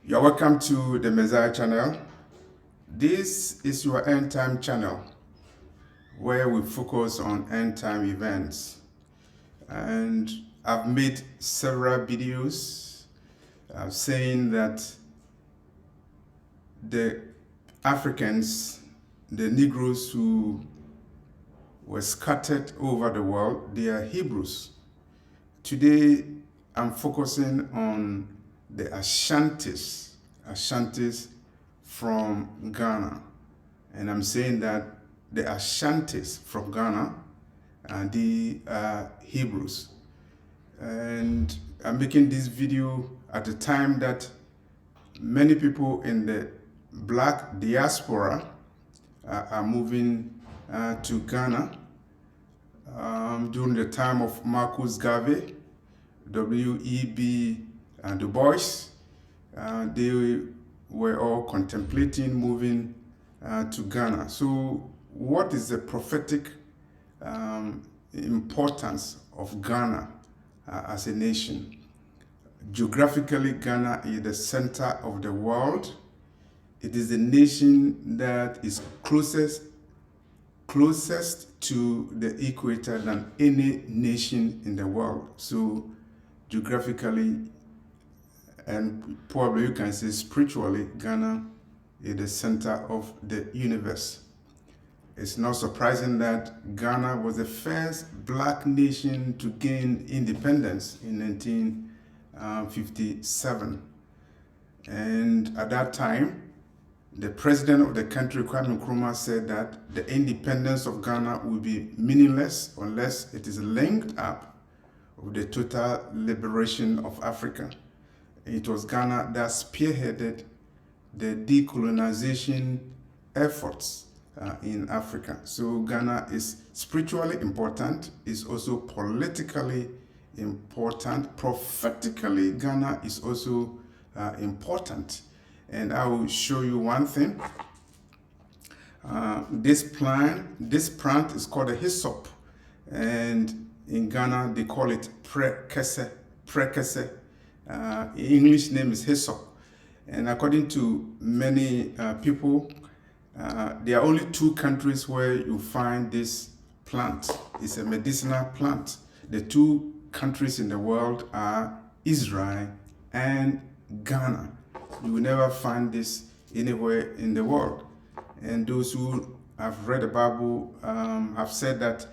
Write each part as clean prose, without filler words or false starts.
You're welcome to the Messiah channel. This is your end time channel where we focus on end time events. And I've made several videos saying that the Africans, the Negroes who were scattered over the world, they are Hebrews. Today, I'm focusing on the Ashantis from Ghana. And I'm saying that the Ashantis from Ghana are the Hebrews. And I'm making this video at a time that many people in the black diaspora are moving to Ghana during the time of Marcus Garvey, W.E.B. Du Bois. They were all contemplating moving to Ghana. So what is the prophetic importance of Ghana as a nation? Geographically, Ghana is the center of the world. It is the nation that is closest to the equator than any nation in the world. So geographically, and probably you can say spiritually, Ghana is the center of the universe. It's not surprising that Ghana was the first black nation to gain independence in 1957. And at that time, the president of the country, Kwame Nkrumah, said that the independence of Ghana will be meaningless unless it is linked up with the total liberation of Africa. It was Ghana that spearheaded the decolonization efforts in Africa. So Ghana is spiritually important, is also politically important. Prophetically, Ghana is also important. And I will show you one thing. This plant is called a hyssop. And in Ghana, they call it prekese. English name is hyssop. And according to many people, there are only two countries where you find this plant. It's a medicinal plant. The two countries in the world are Israel and Ghana. You will never find this anywhere in the world. And those who have read the Bible have said that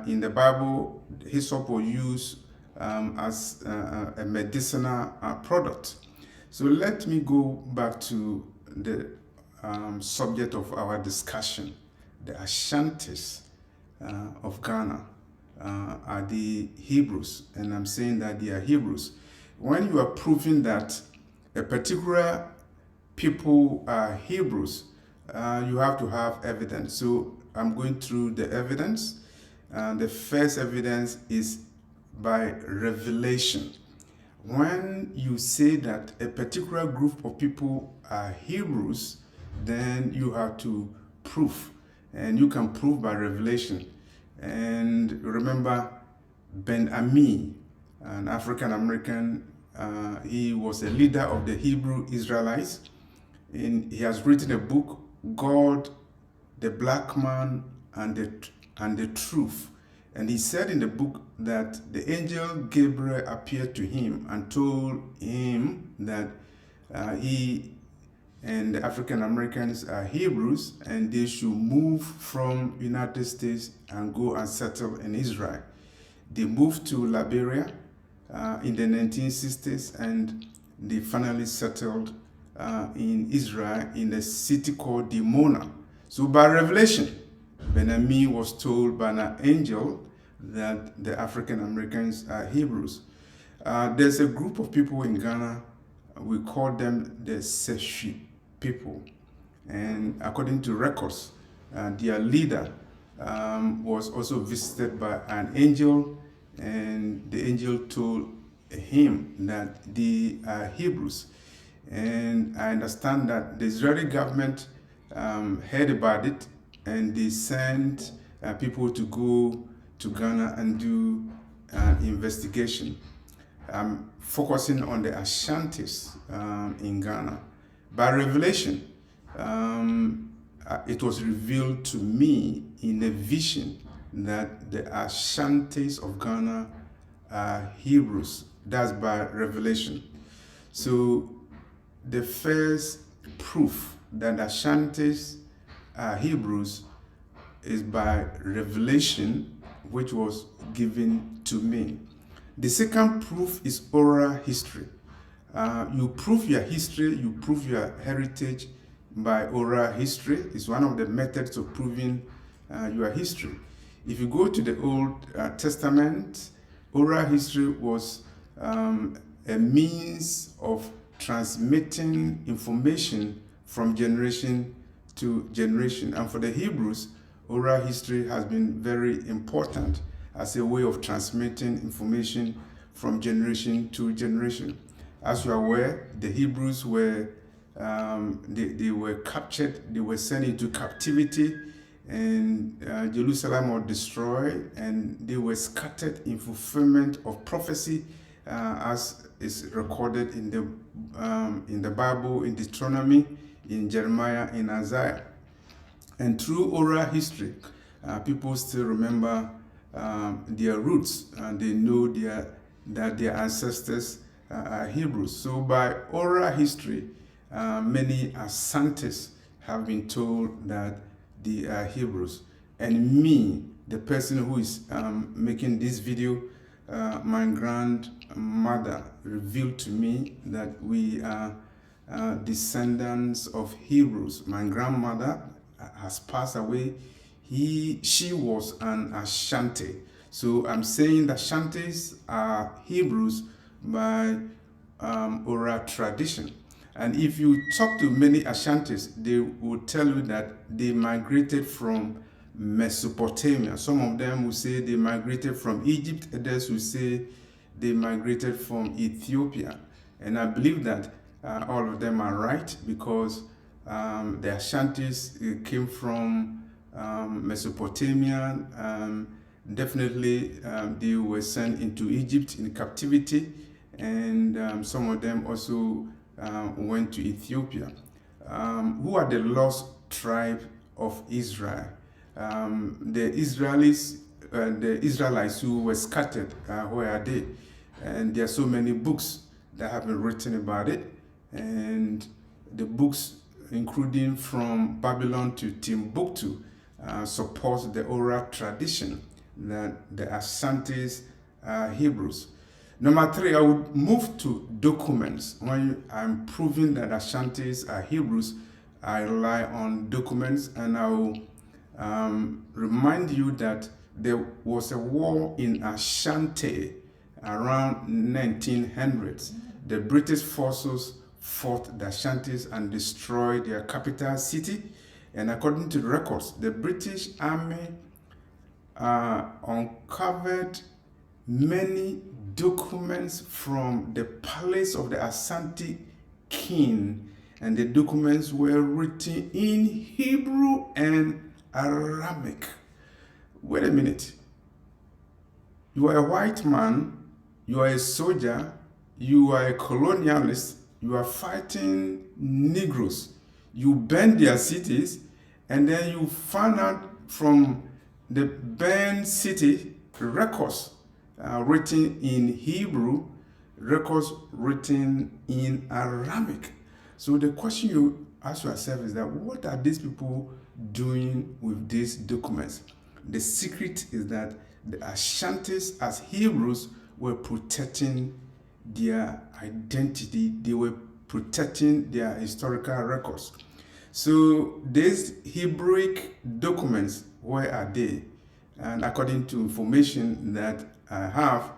in the Bible, hyssop was used as a medicinal product. So let me go back to the subject of our discussion. The Ashantis of Ghana are the Hebrews, and I'm saying that they are Hebrews. When you are proving that a particular people are Hebrews, you have to have evidence. So I'm going through the evidence. The first evidence is by revelation. When you say that a particular group of people are Hebrews, then you have to prove, and you can prove by revelation. And remember Ben Ami, an African American, he was a leader of the Hebrew Israelites, and he has written a book, God, the Black Man, and the Truth. And he said in the book that the angel Gabriel appeared to him and told him that he and the African Americans are Hebrews, and they should move from United States and go and settle in Israel. They moved to Liberia in the 1960s, and they finally settled in Israel in a city called Dimona. So by revelation, Ben-Ami was told by an angel that the African Americans are Hebrews. There's a group of people in Ghana, we call them the Seshi people. And according to records, their leader was also visited by an angel, and the angel told him that they are Hebrews. And I understand that the Israeli government heard about it, and they sent people to go to Ghana and do an investigation. I'm focusing on the Ashantis in Ghana. By revelation, it was revealed to me in a vision that the Ashantis of Ghana are Hebrews. That's by revelation. So the first proof that Ashantis are Hebrews is by revelation, which was given to me. The second proof is oral history. You prove your history, you prove your heritage by oral history. It's one of the methods of proving your history. If you go to the Old Testament, oral history was a means of transmitting information from generation to generation. And for the Hebrews, oral history has been very important as a way of transmitting information from generation to generation. As you are aware, the Hebrews were they were captured, they were sent into captivity, and Jerusalem was destroyed, and they were scattered in fulfillment of prophecy, as is recorded in the Bible, in Deuteronomy, in Jeremiah, in Isaiah. And through oral history, people still remember their roots, and they know that their ancestors are Hebrews. So by oral history, many Ashantis have been told that they are Hebrews. And me, the person who is making this video, my grandmother revealed to me that we are descendants of Hebrews. My grandmother has passed away. She was an Ashanti. So I'm saying that Ashantis are Hebrews by oral tradition. And if you talk to many Ashantis, they will tell you that they migrated from Mesopotamia. Some of them will say they migrated from Egypt. Others will say they migrated from Ethiopia. And I believe that all of them are right, because the Ashantis came from Mesopotamia. Definitely they were sent into Egypt in captivity, and some of them also went to Ethiopia. Who are the lost tribe of Israel? The Israelites who were scattered, where are they? And there are so many books that have been written about it, and the books, including from Babylon to Timbuktu, supports the oral tradition that the Ashantis are Hebrews. Number three, I would move to documents. When I'm proving that Ashantis are Hebrews, I rely on documents, and I will remind you that there was a war in Ashanti around 1900s. The British forces fought the Ashantis and destroyed their capital city. And according to the records, the British Army uncovered many documents from the palace of the Ashanti king, and the documents were written in Hebrew and Aramaic. Wait a minute. You are a white man, you are a soldier, you are a colonialist, you are fighting Negroes, you burned their cities, and then you found out from the burned city records written in Hebrew, records written in Aramaic. So the question you ask yourself is that, what are these people doing with these documents? The secret is that the Ashantis as Hebrews were protecting their identity. They were protecting their historical records. So these Hebrewic documents, where are they? And according to information that I have,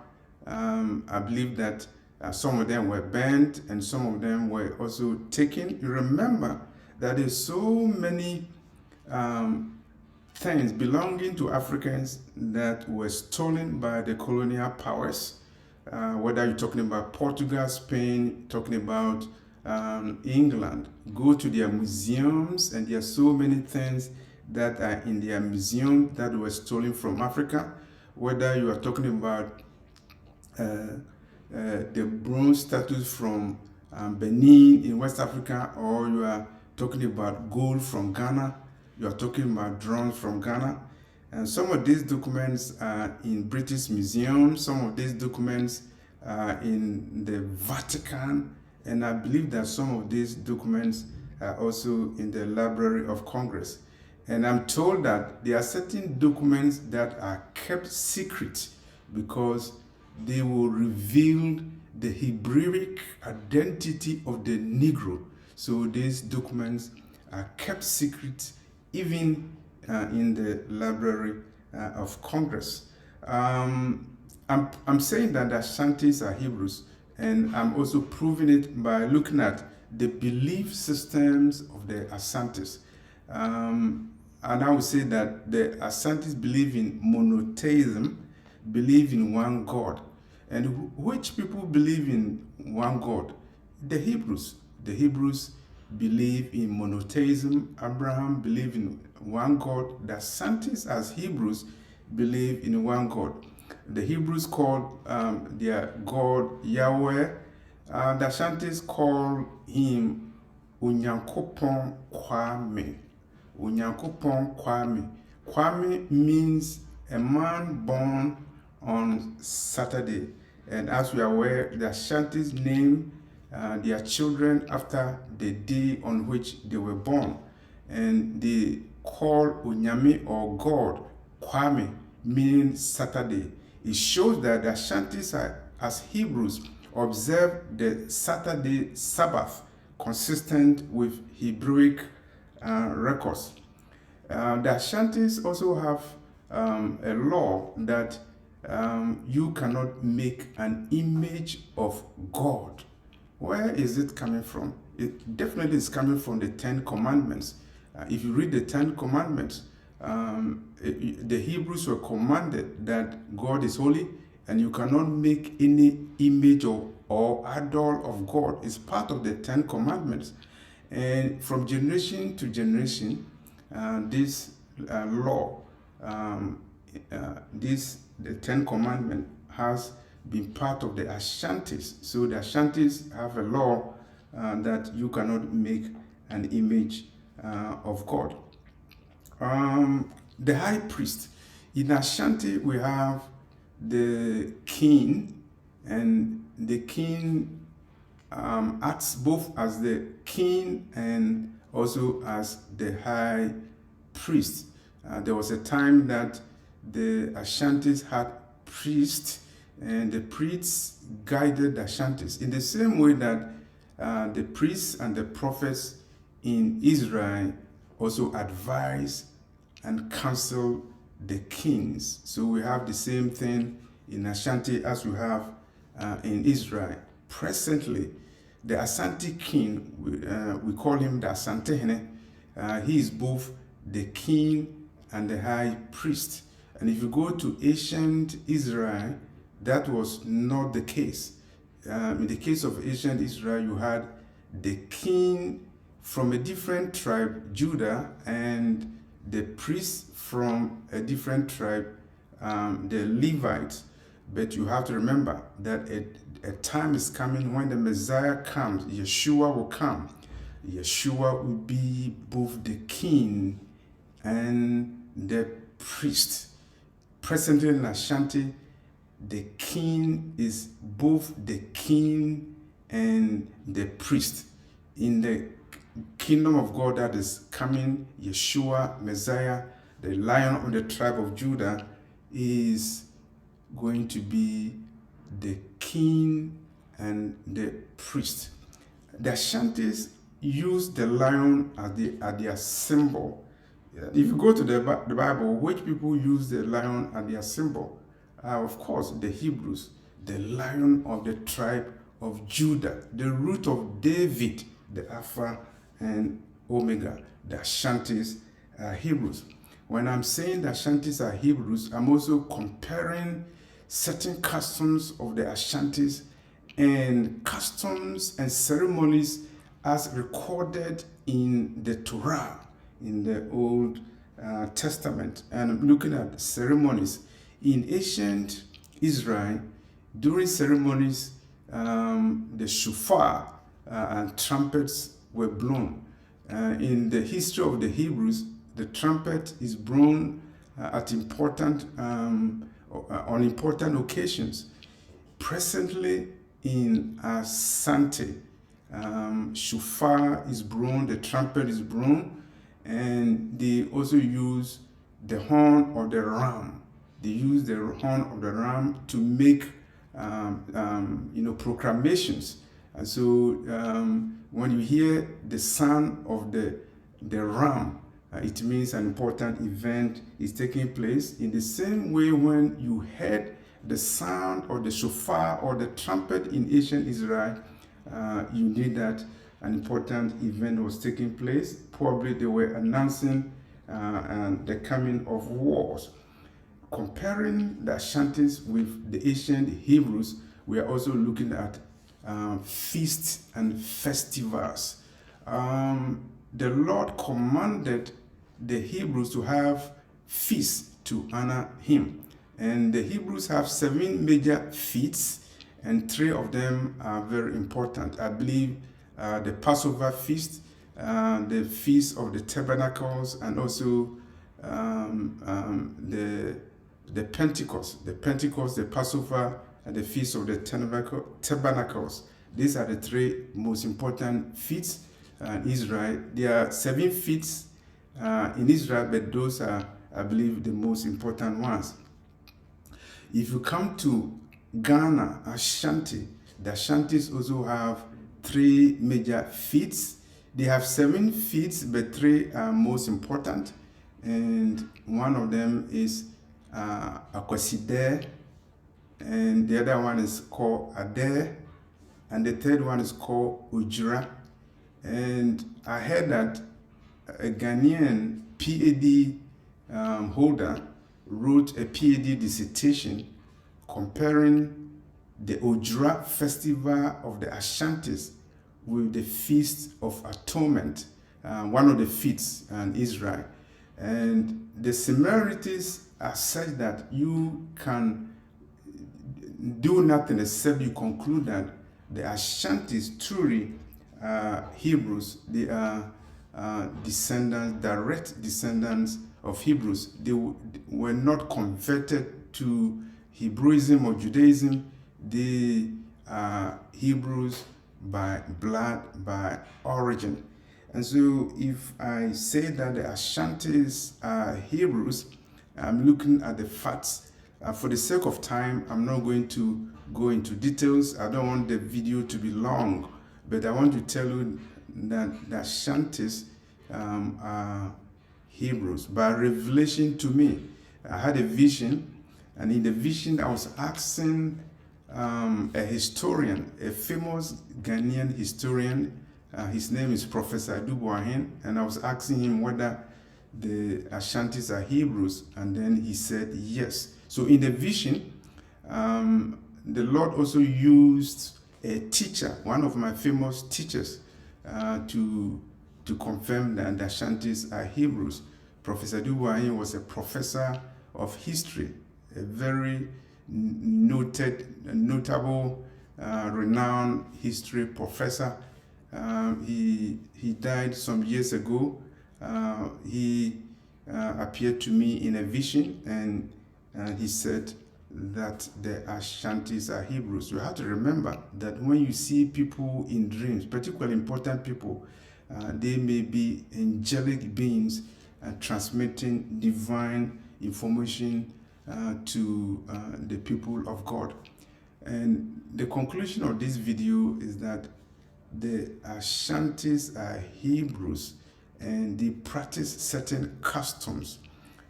I believe that some of them were burned and some of them were also taken. You remember that there's so many things belonging to Africans that were stolen by the colonial powers, whether you're talking about Portugal, Spain, talking about England. Go to their museums, and there are so many things that are in their museum that were stolen from Africa, whether you are talking about the bronze statues from Benin in West Africa, or you are talking about gold from Ghana, you are talking about drums from Ghana. And some of these documents are in British museums, some of these documents are in the Vatican, and I believe that some of these documents are also in the Library of Congress. And I'm told that there are certain documents that are kept secret because they will reveal the Hebrewic identity of the Negro. So these documents are kept secret even in the Library of Congress. I'm saying that the Ashantis are Hebrews, and I'm also proving it by looking at the belief systems of the Ashantis. And I would say that the Ashantis believe in monotheism, believe in one God. And which people believe in one God? The Hebrews. The Hebrews believe in monotheism. Abraham believed in one God. The Ashantis, as Hebrews, believe in one God. The Hebrews call their God Yahweh. The Ashantis call him Onyankopon Kwame. Onyankopon Kwame. Kwame means a man born on Saturday. And as we are aware, the Ashantis name their children after the day on which they were born. And they call Onyame or God Kwame, meaning Saturday. It shows that the Ashantis are, as Hebrews, observe the Saturday Sabbath consistent with Hebrewic records. The Ashantis also have a law that you cannot make an image of God. Where is it coming from? It definitely is coming from the Ten Commandments. If you read the Ten Commandments, the Hebrews were commanded that God is holy and you cannot make any image or idol of God. It's part of the Ten Commandments. And from generation to generation, this law, the Ten Commandment has been part of the Ashantis. So the Ashantis have a law that you cannot make an image of God. The high priest. In Ashanti, we have the king, and the king acts both as the king and also as the high priest. There was a time that the Ashantis had priests, and the priests guided the Ashantis in the same way that the priests and the prophets in Israel also advise and counsel the kings. So we have the same thing in Ashanti as we have in Israel. Presently, the Ashanti king, we call him the Asantehene. He is both the king and the high priest. And if you go to ancient Israel, that was not the case. In the case of ancient Israel, you had the king from a different tribe, Judah, and the priest from a different tribe, the Levites. But you have to remember that a time is coming when the Messiah comes, Yeshua will come. Yeshua will be both the king and the priest. Presently in Ashanti, the king is both the king and the priest. In the kingdom of God that is coming, Yeshua, Messiah, the Lion of the tribe of Judah, is going to be the king and the priest. The Ashantis use the lion as their symbol. If you go to the Bible, which people use the lion as their symbol? Of course, the Hebrews, the Lion of the tribe of Judah, the root of David, the Alpha and Omega. The Ashantis are Hebrews. When I'm saying the Ashantis are Hebrews, I'm also comparing certain customs of the Ashantis and customs and ceremonies as recorded in the Torah, in the Old Testament. And I'm looking at ceremonies. In ancient Israel, during ceremonies, the shofar and trumpets were blown. In the history of the Hebrews, the trumpet is blown at on important occasions. Presently in Ashanti, shofar is blown, the trumpet is blown, and they also use the horn of the ram. They use the horn of the ram to make proclamations. And so when you hear the sound of the ram, it means an important event is taking place. In the same way, when you heard the sound of the shofar or the trumpet in ancient Israel, you knew that an important event was taking place. Probably they were announcing the coming of wars. Comparing the Ashantis with the ancient Hebrews, we are also looking at feasts and festivals. The Lord commanded the Hebrews to have feasts to honor Him. And the Hebrews have 7 major feasts, and 3 of them are very important. I believe the Passover feast, the Feast of the Tabernacles, and also the Pentecost, the Passover, and the Feast of the Tabernacles. These are the 3 most important feasts in Israel. There are 7 feasts in Israel, but those are, I believe, the most important ones. If you come to Ghana, Ashanti, the Ashantis also have 3 major feasts. They have 7 feasts, but 3 are most important. And one of them is Akwaside, and the other one is called Ade, and the third one is called Ujra. And I heard that a Ghanaian PhD holder wrote a PhD dissertation comparing the Ujra festival of the Ashantis with the Feast of Atonement, one of the feasts in Israel. And the similarities are such that you can do nothing except you conclude that the Ashantis truly Hebrews. They are direct descendants of Hebrews. They were not converted to Hebrewism or Judaism. They are Hebrews by blood, by origin. And so if I say that the Ashantis are Hebrews, I'm looking at the facts. For the sake of time, I'm not going to go into details. I don't want the video to be long, but I want to tell you that the Ashantis are Hebrews. By revelation to me, I had a vision, and in the vision I was asking a historian, a famous Ghanaian historian. His name is Professor Adubuahin, and I was asking him whether the Ashantis are Hebrews, and then he said yes. So in the vision, the Lord also used a teacher, one of my famous teachers, to confirm that the Ashantis are Hebrews. Professor Adubuahin was a professor of history, a very notable, renowned history professor. He died some years ago. He appeared to me in a vision, and he said that the Ashantis are Hebrews. You have to remember that when you see people in dreams, particularly important people, they may be angelic beings transmitting divine information to the people of God. And the conclusion of this video is that the Ashantis are Hebrews, and they practice certain customs.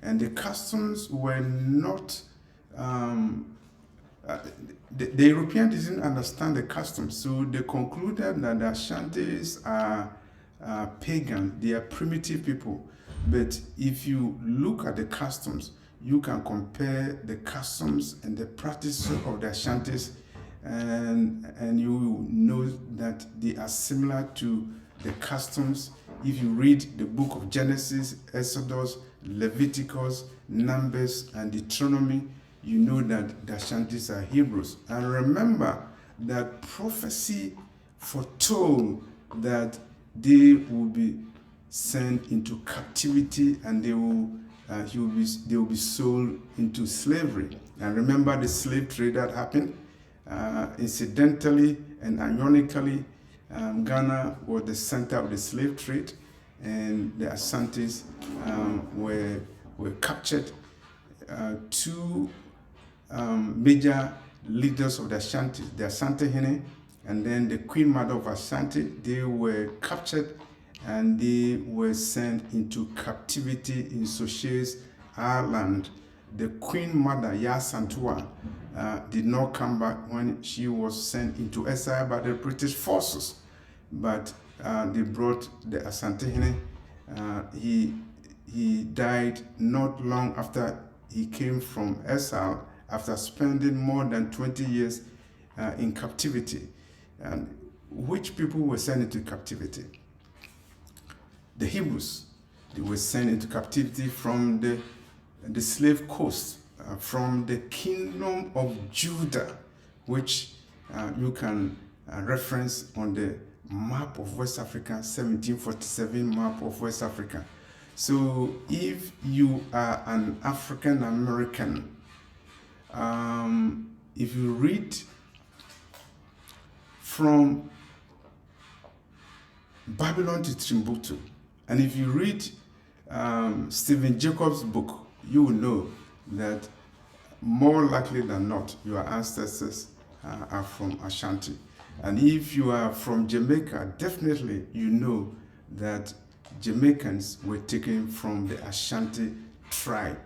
And the customs were not, the Europeans didn't understand the customs, so they concluded that the Ashantis are pagan, they are primitive people. But if you look at the customs, you can compare the customs and the practices of the Ashantis, and you will know that they are similar to the customs. If you read the book of Genesis, Exodus, Leviticus, Numbers, and Deuteronomy, you know that the Ashantis are Hebrews. And remember that prophecy foretold that they will be sent into captivity and they will be sold into slavery. And remember the slave trade that happened? Incidentally and ironically, Ghana was the center of the slave trade, and the Ashantis were captured. Two major leaders of the Ashantis, the Asante Hene, and then the Queen Mother of Ashanti, they were captured and they were sent into captivity in Sochet's Island. The Queen Mother, Yasantua, did not come back when she was sent into exile by the British forces, but they brought the Asante Hene. He died not long after he came from exile, after spending more than 20 years in captivity. And which people were sent into captivity? The Hebrews. They were sent into captivity from the slave coast, from the kingdom of Judah, which you can reference on the map of West Africa, 1747 map of West Africa. So if you are an African American, if you read from Babylon to Timbuktu, and if you read Stephen Jacobs' book, you will know that more likely than not, your ancestors are from Ashanti. And if you are from Jamaica, definitely you know that Jamaicans were taken from the Ashanti tribe.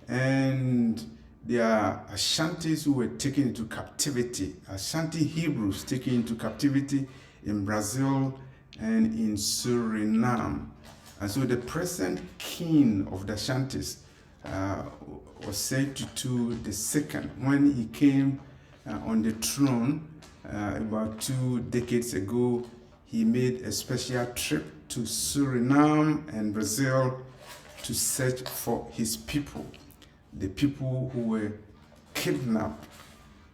And there are Ashantis who were taken into captivity, Ashanti Hebrews taken into captivity in Brazil and in Suriname. And so the present king of the Ashantis was said to the second when he came on the throne about 2 decades ago. He made a special trip to Suriname and Brazil to search for his people, the people who were kidnapped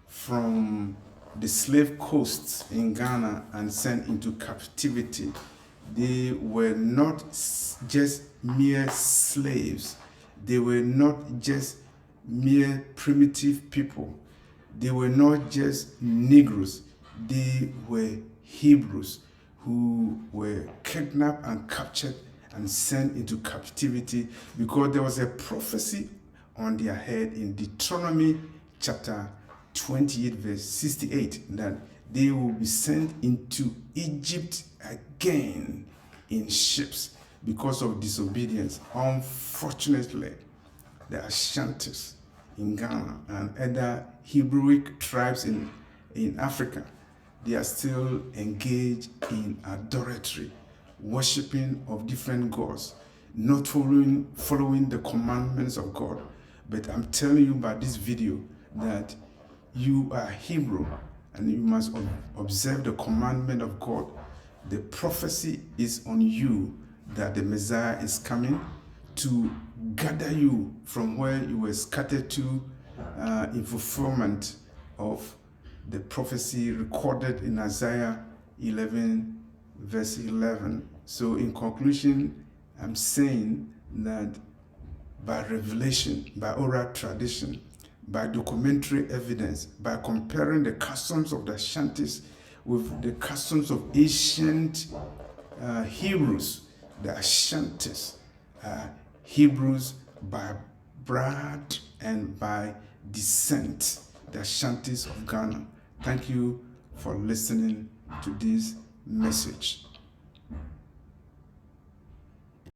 from the slave coasts in Ghana and sent into captivity. They were not just mere slaves. They were not just mere primitive people. They were not just Negroes. They were Hebrews who were kidnapped and captured and sent into captivity because there was a prophecy on their head in Deuteronomy chapter 28 verse 68 that they will be sent into Egypt again in ships because of disobedience. Unfortunately, the Ashantis in Ghana and other Hebrewic tribes in Africa, they are still engaged in idolatry, worshipping of different gods, not following the commandments of God. But I'm telling you by this video that you are Hebrew and you must observe the commandment of God. The prophecy is on you that the Messiah is coming to gather you from where you were scattered to in fulfillment of the prophecy recorded in Isaiah 11 verse 11. So in conclusion, I'm saying that by revelation, by oral tradition, by documentary evidence, by comparing the customs of the Ashantis with the customs of ancient Hebrews, the Ashantis are Hebrews by blood and by descent, the Ashantis of Ghana. Thank you for listening to this message.